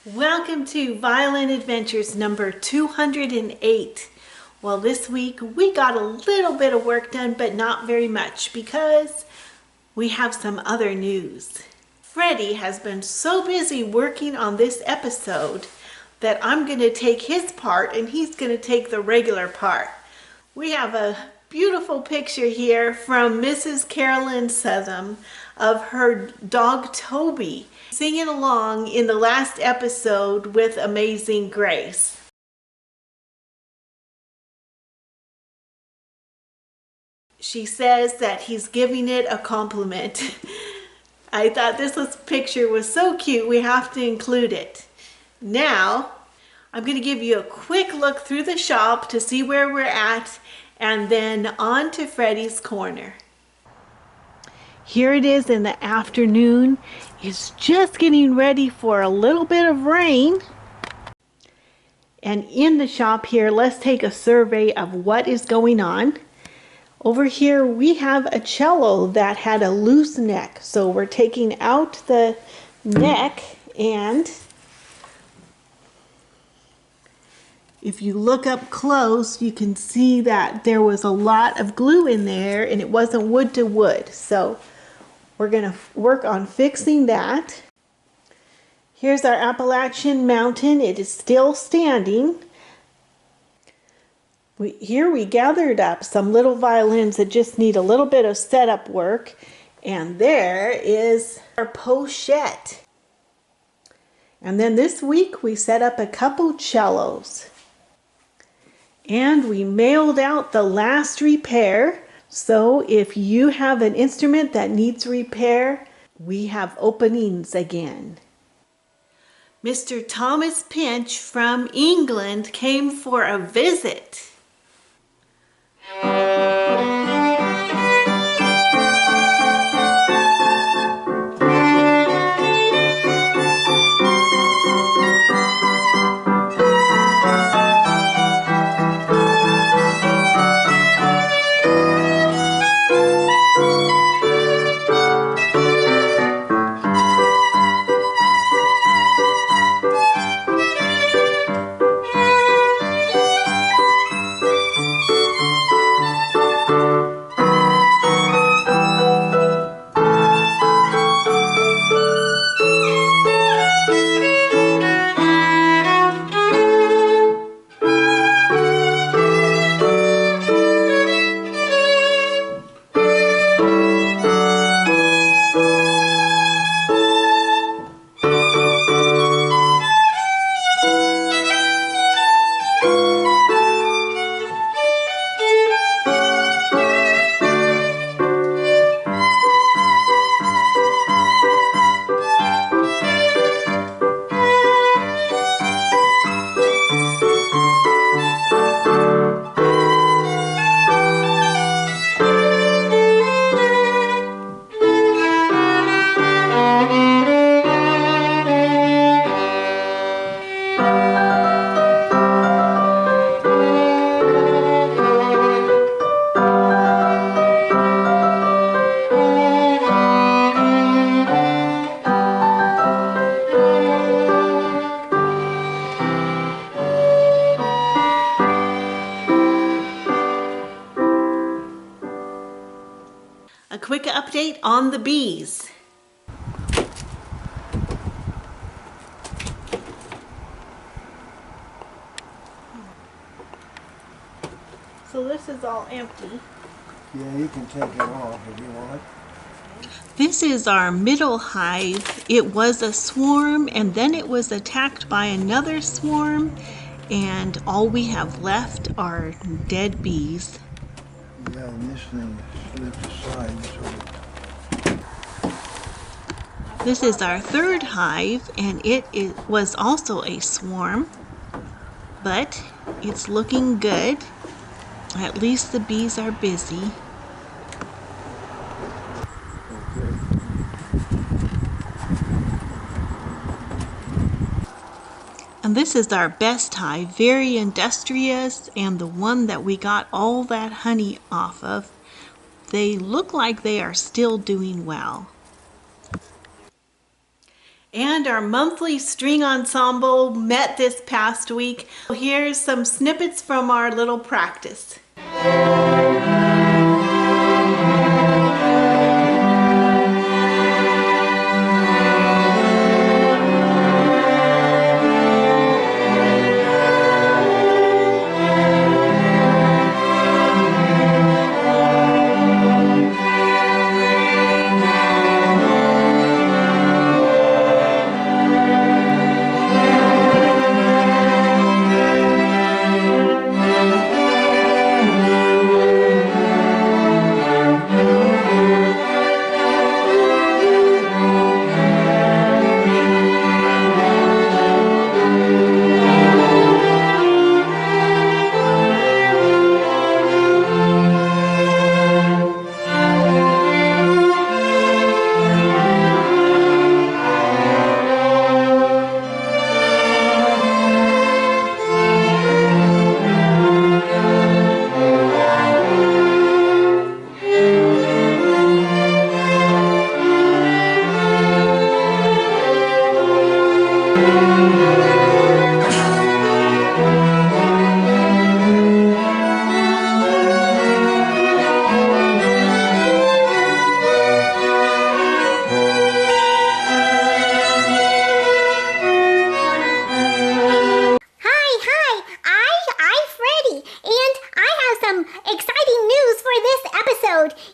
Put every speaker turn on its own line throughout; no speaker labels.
Welcome to Violin Adventures number 208. Well, this week we got a little bit of work done, but not very much because we have some other news. Freddie has been so busy working on this episode that I'm going to take his part and he's going to take the regular part. We have a beautiful picture here from Mrs. Carolyn Southam of her dog Toby singing along in the last episode with Amazing Grace. She says that he's giving it a compliment. I thought this picture was so cute, we have to include it. Now, I'm going to give you a quick look through the shop to see where we're at, and then on to Freddie's corner. Here it is in the afternoon. It's just getting ready for a little bit of rain. And in the shop here, let's take a survey of what is going on. Over here we have a cello that had a loose neck. So we're taking out the neck, and if you look up close, you can see that there was a lot of glue in there and it wasn't wood to wood. So we're going to work on fixing that. Here's our Appalachian Mountain. It is still standing. Here we gathered up some little violins that just need a little bit of setup work. And there is our pochette. And then this week we set up a couple cellos. And we mailed out the last repair. So if you have an instrument that needs repair, we have openings again. Mr. Thomas Pinch from England came for a visit. A quick update on the bees. So this is all empty.
Yeah, you can take it off if you want.
This is our middle hive. It was a swarm and then it was attacked by another swarm, and all we have left are dead bees.
Yeah, and this thing slipped aside, so...
This is our third hive, and it was also a swarm, but it's looking good. At least the bees are busy.
Okay.
And this is our best hive, very industrious, and the one that we got all that honey off of. They look like they are still doing well. And our monthly string ensemble met this past week. Here's some snippets from our little practice.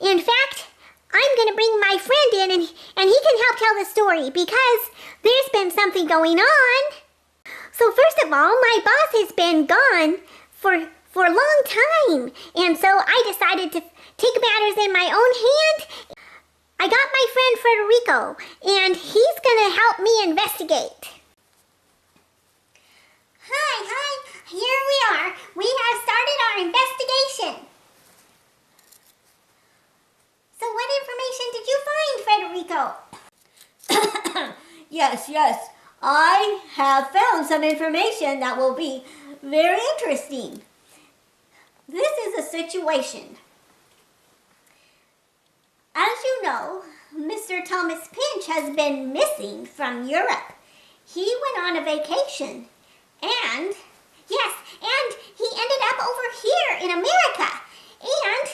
In fact, I'm going to bring my friend in and he can help tell the story because there's been something going on. So first of all, my boss has been gone for a long time. And so I decided to take matters in my own hand. I got my friend Frederico and he's going to help me investigate. Hi, here we are. We have started our investigation. So what information did you find, Frederico?
Yes. I have found some information that will be very interesting. This is a situation. As you know, Mr. Thomas Pinch has been missing from Europe. He went on a vacation and he ended up over here in America. And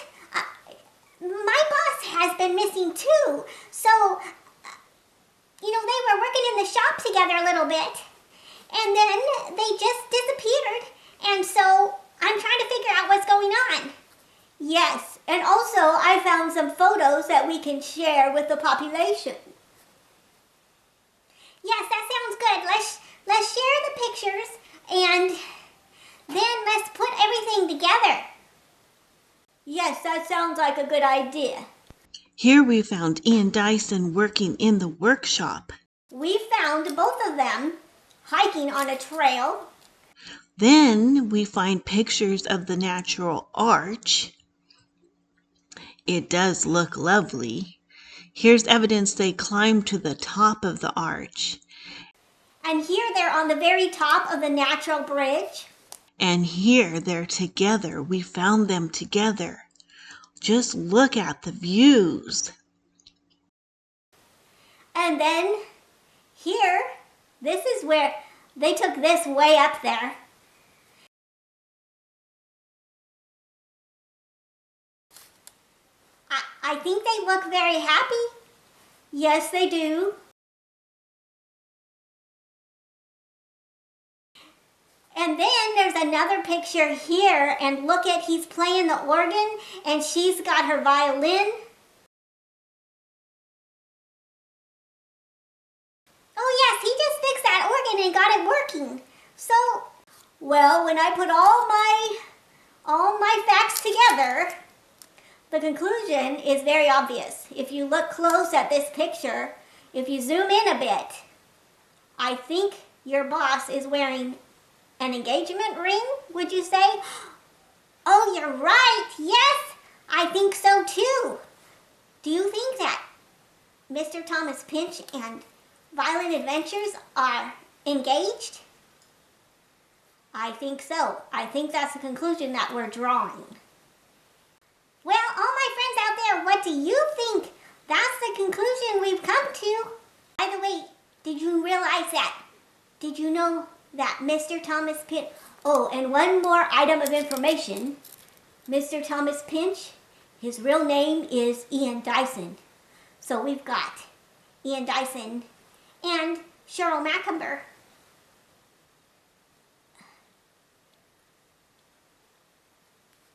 my boss has been missing too. So, they were working in the shop together a little bit. And then they just disappeared. And so I'm trying to figure out what's going on.
Yes, and also I found some photos that we can share with the population. Yes, that sounds good. Let's share the pictures and then let's put everything together.
Yes, that sounds like a good idea.
Here we found Ian Dyson working in the workshop.
We found both of them hiking on a trail.
Then we find pictures of the natural arch. It does look lovely. Here's evidence they climbed to the top of the arch.
And here they're on the very top of the natural bridge.
And here they're together. We found them together. Just look at the views.
And then here, this is where they took this way up there. I think they look very happy.
Yes, they do.
And then there's another picture here, and look at, he's playing the organ, and she's got her violin. Oh yes, he just fixed that organ and got it working. So,
well, when I put all my facts together, the conclusion is very obvious. If you look close at this picture, if you zoom in a bit, I think your boss is wearing an engagement ring, would you say?
Oh, you're right. Yes, I think so too. Do you think that Mr. Thomas Pinch and Violin Adventures are engaged?
I think so. I think that's the conclusion that we're drawing.
Well, all my friends out there, what do you think? That's the conclusion we've come to. By the way, did you
besides that, did you know that Mr. Thomas Pinch... Oh, and one more item of information. Mr. Thomas Pinch, his real name is Ian Dyson. So we've got Ian Dyson and Cheryl Macomber.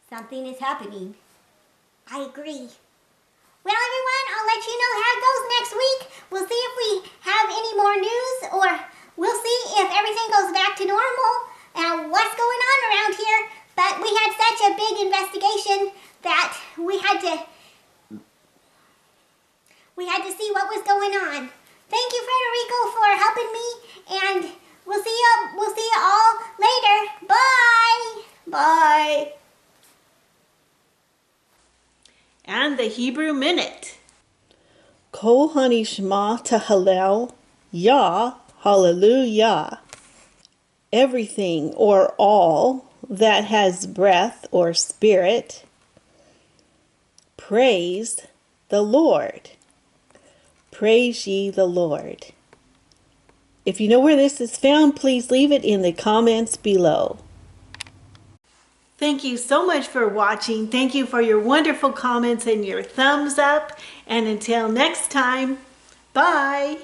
Something is happening. I agree. Well, everyone, I'll let you know how it goes next week. We'll see if we have any more news, or we'll see if everything goes back to normal and what's going on around here. But we had such a big investigation that we had to see what was going on. Thank you, Frederico, for helping me, and we'll see you all later. Bye. Bye.
And the Hebrew Minute.
Kol hanishma tahalel, Yah, hallelujah. Everything or all that has breath or spirit, praise the Lord. Praise ye the Lord. If you know where this is found, please leave it in the comments below.
Thank you so much for watching. Thank you for your wonderful comments and your thumbs up. And until next time, bye.